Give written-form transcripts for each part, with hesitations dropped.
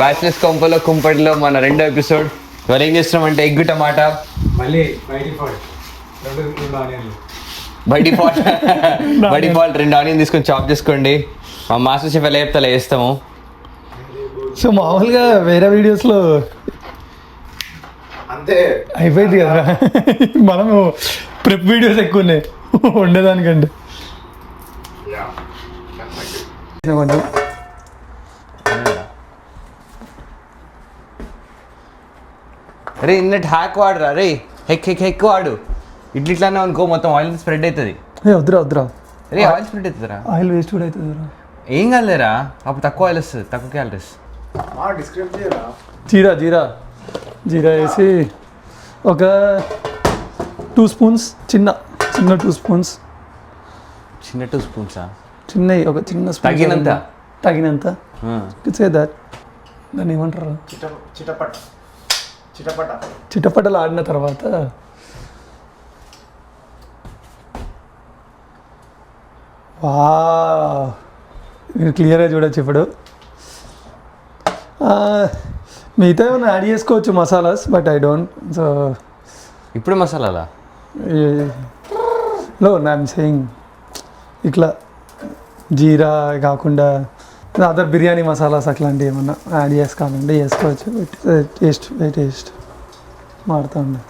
Bachelors కొంపలో కుంపటిలో మన రెండో ఎపిసోడ్. ఇవాళ ఏం చేస్తున్నామంటే ఎగ్ టమాటా మళ్ళీ బై డిఫాల్ట్ 2 ఆనియన్ తీసుకొని చాప్ చేసుకోండి. మా మాస్టర్ షెఫ్ ఎలా చెప్తే అలా వేస్తాము. సో మామూలుగా వేరే వీడియోస్లో అంతే అయిపోయింది కదా, మనము ప్రెప్ వీడియోస్ ఎక్కువ ఉన్నాయి ఉండేదానికంటే. కొంచెం అరే ఇన్నట్ హ్యాక్ వాడరా రే, హెక్ వాడు. ఇట్లానే అనుకో మొత్తం ఆయిల్ స్ప్రెడ్ అవుతుంది. వద్దురా రే ఆయిల్ స్ప్రెడ్ అవుతుందిరా, ఆయిల్ వేస్ట్ కూడా అవుతుంది. ఏం కాలేరా, అప్పుడు తక్కువ ఆయిల్ వస్తుంది, తక్కువ క్యాలరీస్. జీరా వేసి ఒక 2 స్పూన్స్, చిన్న 2 స్పూన్స్, చిన్న 2 స్పూన్సా? చిన్నవి ఒక చిన్న స్పూన్ తగినంత దట్. దాన్ని ఏమంటారు, చిటపటలు ఆడిన తర్వాత మీరు క్లియర్గా చూడొచ్చు. ఇప్పుడు మిగతా ఏమైనా యాడ్ చేసుకోవచ్చు masalas, but I don't. So ఇప్పుడు మసాలాలా ఐఎమ్ సేయింగ్ ఇట్లా జీరా కాకుండా అదర్ బిర్యానీ మసాలాస్ అట్లాంటివి ఏమన్నా యాడ్ చేసుకోవాలంటే చేసుకోవచ్చు. టేస్ట్ మారుతూ ఉండే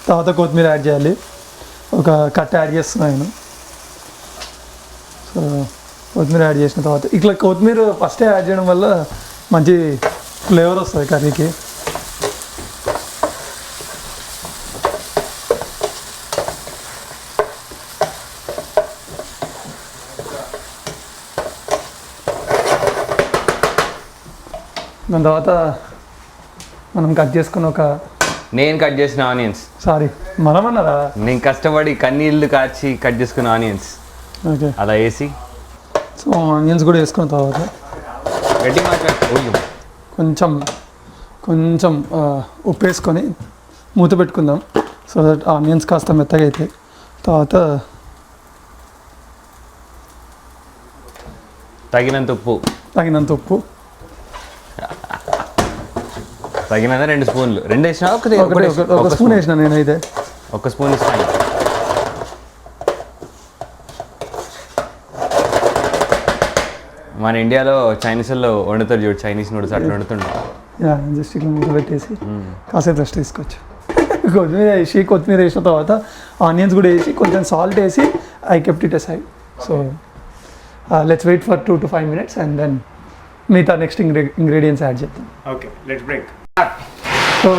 తర్వాత కొత్తిమీర యాడ్ చేయాలి. ఒక కట్ యాడ్ చేస్తున్నాను. సో కొత్తిమీర యాడ్ చేసిన తర్వాత ఇట్లా కొత్తిమీర ఫస్టే యాడ్ చేయడం వల్ల మంచి ఫ్లేవర్ వస్తుంది కర్రీకి. దాని తర్వాత మనం కట్ చేసుకున్న నేను కట్ చేసిన ఆనియన్స్, మనమన్నారా, నేను కష్టపడి కన్నీళ్ళు కాచి కట్ చేసుకున్న ఆనియన్స్ ఓకే అలా వేసి. సో ఆనియన్స్ కూడా వేసుకున్న తర్వాత గట్టి మాట్లాడు, కొంచెం ఉప్పు వేసుకొని మూత పెట్టుకుందాం. సో దట్ ఆనియన్స్ కాస్త మెత్తగా అవుతాయి. తర్వాత తగినంత ఉప్పు తగినంత 2 స్పూన్లు. 2 వేసినా ఒక స్పూన్ వేసిన నేనైతే. 1 స్పూన్ ఇస్తాను. మన ఇండియాలో చైనీస్ వాళ్ళు వండుతారు చూడు, చైనీస్ నూడిల్స్ అట్లా వండుతుండే. జస్ట్ ఇట్లా మూత పెట్టేసి కాసేపు రెస్ట్ తీసుకోవచ్చు. కొత్తిమీర వేసిన తర్వాత ఆనియన్స్ కూడా వేసి కొంచెం సాల్ట్ వేసి I kept it aside. So let's wait for 2 to 5 minutes and then మిగతా నెక్స్ట్ ఇంగ్రీడియంట్స్ యాడ్ చేద్దాం. Okay let's break. So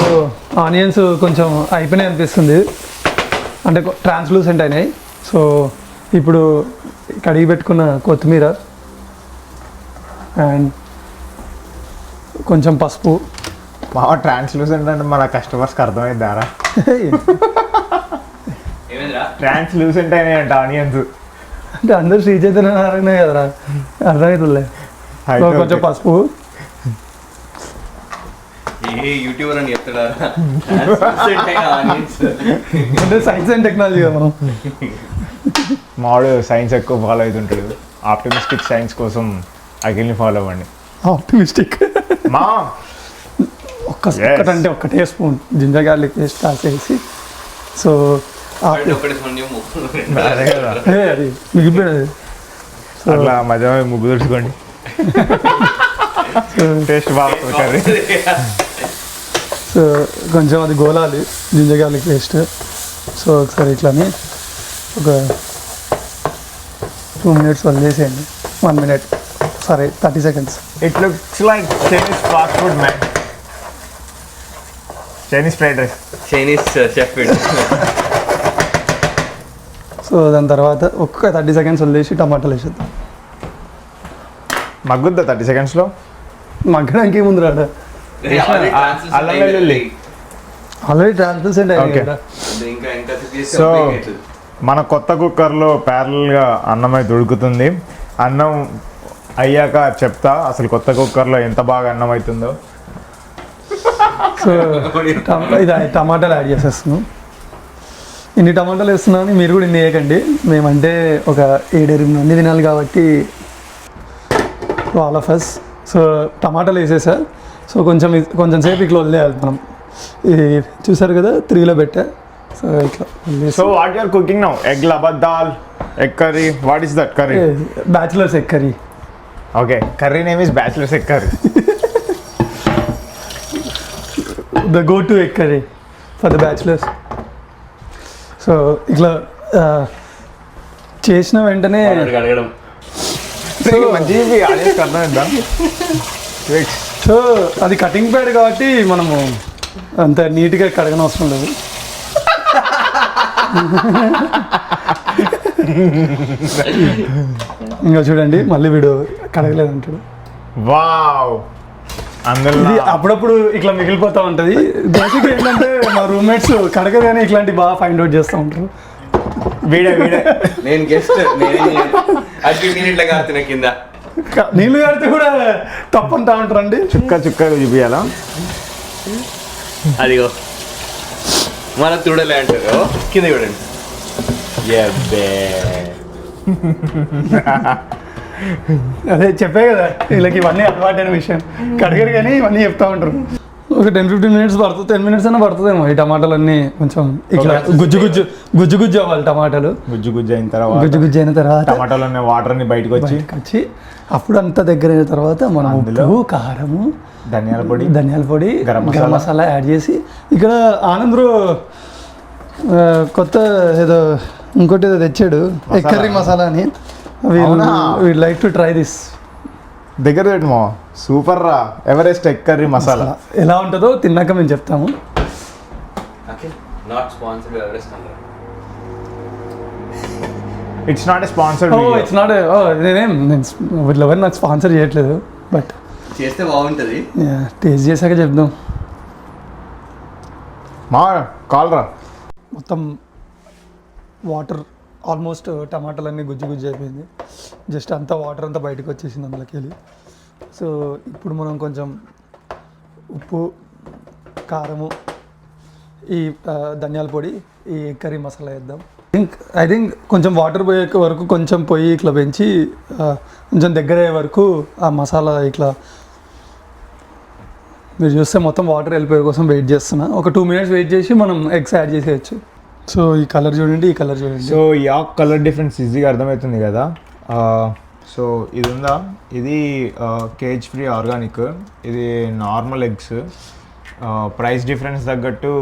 onions కొంచెం అయిపోయినాయి అనిపిస్తుంది, అంటే ట్రాన్స్లూసెంట్ అయినాయి. సో ఇప్పుడు కడిగి పెట్టుకున్న కొత్తిమీర అండ్ కొంచెం పసుపు. బాగా ట్రాన్స్లూసెంట్ అంటే మన కస్టమర్స్కి అర్థమైద్దారా? ట్రాన్స్లూసెంట్ అయినాయంట ఆనియన్స్ అంటే అందరూ శ్రీచైతన్య నారాయణ కదరా, అర్థమవుతుందిలే. కొంచెం పసుపు. అంటే సైన్స్ అండ్ టెక్నాలజీ కదా మనం. మావాడు సైన్స్ ఎక్కువ ఫాలో అవుతుంటాడు. ఆప్టిమిస్టిక్ సైన్స్ కోసం అఖిల్ని ఫాలో అవ్వండి. ఆప్టిమిస్టిక్ మా ఒక్కటంటే 1 స్పూన్ జింజర్ గార్లిక్ పేస్ట్ కాసేసి. సో అదే కదా, అది మిగిలిపోయినది. అట్లా మధ్య ముగ్గు తుడుచుకోండి, టేస్ట్ బాగుంటుంది కర్రీ. సో కొంచెం అది గోలాలి జింజర్ గార్లిక్ పేస్ట్. సో ఒకసారి ఇట్లాని ఒక 2 minutes వదిలేసేయండి. 1 minute, సరే 30 seconds. It looks like Chinese fast food man, Chinese fried rice, Chinese chef. So దాని తర్వాత ఒక్క 30 seconds వదిలేసి టమాటాలు వేసేద్దాం. మగ్గుద్దా 30 secondsలో? మగ్గడానికి ఏముంది రాడా, అల్లం వెల్లుల్లి ఆల్రెడీ ట్రాన్స్లూసెంట్ అయింది కదా. సో మన కొత్త కుక్కర్లో ప్యారల్గా అన్నం అయితే ఉడుకుతుంది. అన్నం అయ్యాక చెప్తా అసలు కొత్త కుక్కర్లో ఎంత బాగా అన్నం అవుతుందో. సో ఇది టమాటాలు యాడ్ చేసేస్తున్నాం. ఇన్ని టమాటాలు వేస్తున్నామని మీరు కూడా ఇన్ని వేయకండి, మేమంటే ఒక 7-8 మంది తినాలి కాబట్టి to all of us. So టమాటాలు వేసేసా. సో కొంచెం సేపు ఇట్లా వదిలేయాలి మనం. ఇది చూసారు కదా 3లో పెట్టా. సో ఇట్లా so what you are cooking now? Egg లబర్ dal, egg curry, what is that curry? Bachelors egg curry. Okay, curry name is bachelors egg curry. The go to egg curry for the bachelors. So ఇట్లా చేసిన వెంటనే అడగడం మంచిగా audience అర్థం ఇద్దాం. So అది cutting pad కాబట్టి మనము అంత నీట్గా కడగని అవసరం లేదు. ఇంకా చూడండి మళ్ళీ వీడు కడగలేదు అంటాడు. వావ్, అందులో ఇది అప్పుడప్పుడు ఇట్లా మిగిలిపోతూ ఉంటుంది. బేసిక్ ఏంటంటే మా రూమ్మేట్స్ కడగగానే ఇట్లాంటి బాగా ఫైండ్ అవుట్ చేస్తూ ఉంటారు. వీడే నేను గెస్ట్ అది ఇట్లా కారుతున్నా కింద నీళ్ళు కడితే కూడా తప్పు అంటా ఉంటారండి. చుక్క చూపియాలా? అదిగో మన చూడలే అంటారు, కింద చూడండి. అదే చెప్పే కదా వీళ్ళకి ఇవన్నీ అలవాటైన విషయం. కడగరు కానీ ఇవన్నీ చెప్తా ఉంటారు. ఒక 10-15 minutes పడుతుంది, 10 minutes అయినా పడుతుందేమో. ఈ టమాటాలన్నీ కొంచెం ఇట్లా గుజ్జు అవ్వాలి. టమాటాలు గుజ్జు అయిన తర్వాత టమాటాలు వాటర్ ని బయటకు వచ్చి అప్పుడు అంతా దగ్గర అయిన తర్వాత మనం ఉప్పు, కారము, ధనియాల పొడి, గరం మసాలా యాడ్ చేసి, ఇక్కడ ఆనంద్ కొత్త ఇంకోటి ఏదో తెచ్చాడు ఎగ్ కర్రీ మసాలా అని. We like to try this. దగ్గర పెట్టమో సూపర్ రా, ఎవరెస్ట్ ఎగ్ కర్రీ మసాలా ఎలా ఉంటుందో తిన్నాక మేము చెప్తాము. It's not a sponsored. It's not నేను ఎవరు నాకు స్పాన్సర్ చేయట్లేదు, బట్ చేస్తే బాగుంటుంది. టేస్ట్ చేశాక చెప్దాం. మా కాల్రా. మొత్తం వాటర్ ఆల్మోస్ట్ టమాటాలన్నీ గుజ్జు అయిపోయింది. జస్ట్ అంతా వాటర్ అంతా బయటకు వచ్చేసింది అందులోకి వెళ్ళి. సో ఇప్పుడు మనం కొంచెం ఉప్పు, కారము, ఈ ధనియాల పొడి, ఈ ఎగ్ కర్రీ మసాలా వేద్దాం. ఐ థింక్ కొంచెం వాటర్ పోయే వరకు కొంచెం పొయ్యి ఇట్లా పెంచి కొంచెం దగ్గర అయ్యే వరకు ఆ మసాలా ఇట్లా మీరు చూస్తే మొత్తం వాటర్ వెళ్ళిపోయే కోసం వెయిట్ చేస్తున్నా. ఒక 2 minutes వెయిట్ చేసి మనం ఎగ్స్ యాడ్ చేసేయచ్చు. సో ఈ కలర్ చూడండి, ఈ కలర్ చూడండి. సో యాక్ కలర్ డిఫరెన్స్ ఈజీగా అర్థమవుతుంది కదా. సో ఇది ఉందా, ఇది కేజ్ ఫ్రీ ఆర్గానిక్, ఇది నార్మల్ ఎగ్స్. ప్రైస్ డిఫరెన్స్ తగ్గట్టు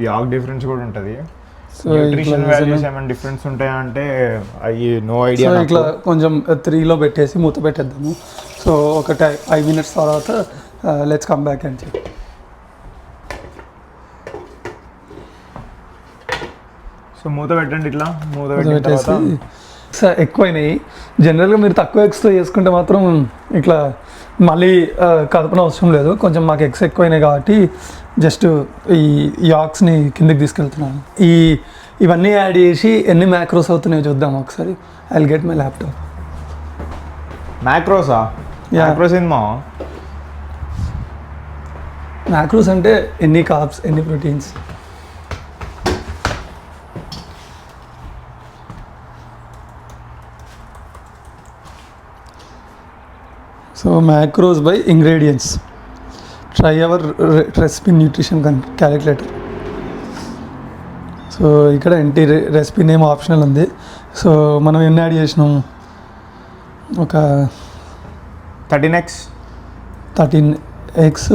యాక్ డిఫరెన్స్ కూడా ఉంటుంది. న్యూట్రిషన్ వాల్యూస్ ఏమైనా డిఫరెన్స్ ఉంటాయా అంటే అవి నో ఐడియా. ఇట్లా కొంచెం 3లో పెట్టేసి మూత పెట్టేద్దాము. సో ఒక 5 minutes తర్వాత లెట్స్ కమ్ బ్యాక్ అని చెప్పి. సో మూత పెట్టండి, ఇట్లా మూత పెట్టేసి ఎక్కువైనాయి. జనరల్గా మీరు తక్కువ ఎగ్స్తో చేసుకుంటే మాత్రం ఇట్లా మళ్ళీ కదపన అవసరం లేదు. కొంచెం మాకు ఎగ్స్ ఎక్కువైనాయి కాబట్టి జస్ట్ ఈ యాక్స్ని కిందకి తీసుకెళ్తున్నాను. ఇవన్నీ యాడ్ చేసి ఎన్ని మ్యాక్రోస్ అవుతున్నాయో చూద్దాం ఒకసారి. I will get my laptop. మ్యాక్రోసా? మ్యాక్రోస్ ఏంది మా? మ్యాక్రోస్ అంటే ఎన్ని కార్బ్స్, ఎన్ని proteins. So macros by ingredients. Try our recipe nutrition calculator. So ఇక్కడ ఎన్టీ రెసిపీ నేమ్ ఆప్షనల్ ఉంది. సో మనం ఎన్ని యాడ్ చేసినాం? ఒక 13 eggs, 13 eggs,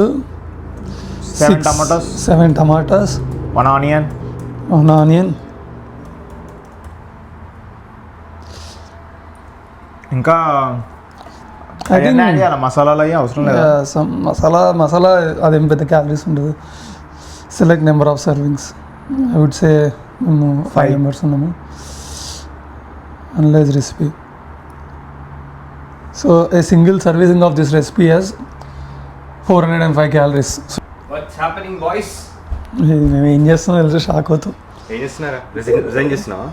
7 tomatoes, 7 tomatoes, 1 onion, ఇంకా మసాలాలు అయ్యి అవసరం లేదు. మసాలా అదేం పెద్ద క్యాలరీస్ ఉండదు. Select number of servings. I would say మేము 5 members ఉన్నాము. Analyse recipe. So a single servicing of this recipe has 405 calories. What's happening, boys? మేము ఏం చేస్తున్నాం తెలిసి షాక్ అవుతాం. ఏం చేస్తున్నారా? రిజైన్ చేస్తున్నావా?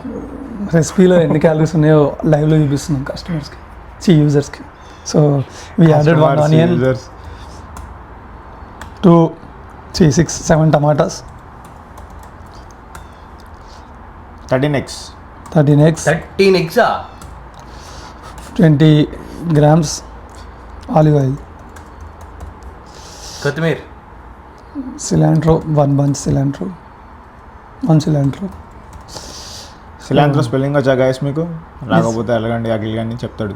రెసిపీలో ఎన్ని క్యాలరీస్ ఉన్నాయో లైవ్లో చూపిస్తున్నాం యూజర్స్కి. So we added 1 onion, 2, 3, 6, 7 tomatoes, 13 eggs, 13 eggs, 20 grams olive oil, కొత్తిమీర, cilantro 1 bunch cilantro, 1 cilantro. Cilantro spelling వచ్చా గైస్ మీకు? రాకపోతే ఎలాగండి అఖిల్ కానీ చెప్తాడు.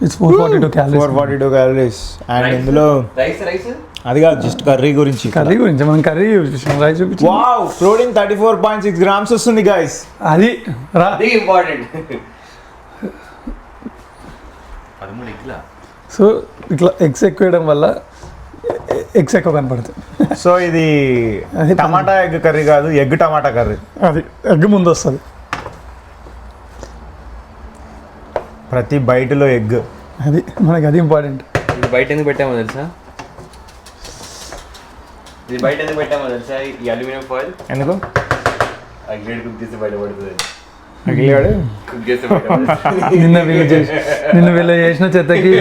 It's 442 calories. 442 calories. అండ్ ఇందులో రైస్ అది కాదు, జస్ట్ కర్రీ గురించి. కర్రీ గురించి మనం కర్రీ చూపించాం, రైస్ చూపించాం. వావ్, ప్రోటీన్ 34.6 grams వస్తుంది గైస్. అది రా. అది ఇంపార్టెంట్. 13 ఎగ్లా. సో ఇట్లా ఎగ్స్ ఎక్కువ వేయడం వల్ల ఎగ్స్ ఎక్కువ కనపడుతుంది. సో ఇది అది టమాటా ఎగ్ కర్రీ కాదు, ఎగ్ టమాటా కర్రీ. అది ఎగ్ ముందు వస్తుంది. ప్రతి బయటలో ఎగ్. అది మనకి అది ఇంపార్టెంట్. ఇది బయట ఎందుకు పెట్టామో తెలుసా? ఈ అల్యూమినియం ఫాయిల్ ఎందుకు? ఆ గ్రేడ్ కుక్ చేసి బయట పడుతుంది. అఖిల్ గాడు కుక్ చేసి బయట నిన్న వీళ్ళు చేసిన చెత్తకి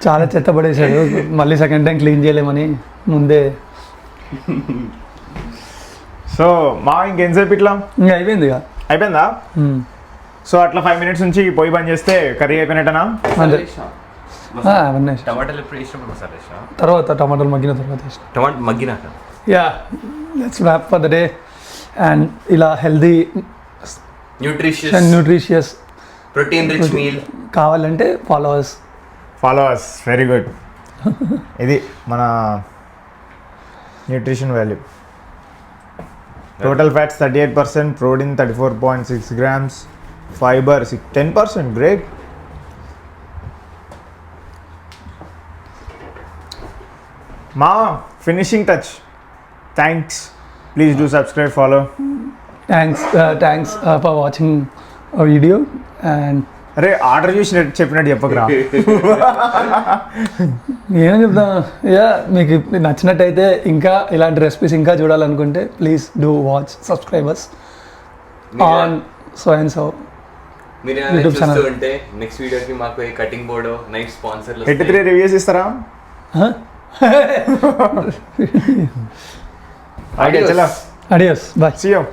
చాలా చెత్త పడేశాడు. మళ్ళీ సెకండ్ టైం క్లీన్ చేయలేమని ముందే. సో మా ఇంకెంతసేపు ఇట్లా ఇంకా అయిపోయింది ఇక. అయిపోయిందా? సో అట్లా 5 minutes నుంచి పొయ్యి బంద్ చేస్తే కర్రీ అయిపోయినట్టనా? అంతే. అవన్నీ వేసాం. టమాటాలు ఎప్పుడు వేసినప్పుడు మసాలా వేసినా? తర్వాత టమాటాలు మగ్గిన తర్వాత వేసాం. టమాటా మగ్గినాక. Yeah, let's wrap for the day. And ఇలా healthy nutritious protein rich meal కావాలంటే ఫాలోవర్స్. Very good. ఇది మన nutrition value. Total fats 38%, protein 34.6 grams, fibre 10%. Great. మా finishing touch. Thanks. Please do subscribe, follow. Thanks for watching video. And అరే order చూసి చెప్పినట్టు చెప్పకరా. ఏం చెప్తాం. యా, మీకు నచ్చినట్టయితే ఇంకా ఇలాంటి రెసిపీస్ ఇంకా చూడాలనుకుంటే please do watch, subscribers on so and so మీరు యూట్యూబ్ ఛానల్. చూస్తూ ఉంటే నెక్స్ట్ వీడియోకి మాకు కటింగ్ బోర్డు నైట్ స్పాన్సర్లు 83 రివ్యూస్ ఇస్తారా? Adios. అడియస్, బాయ్. See you.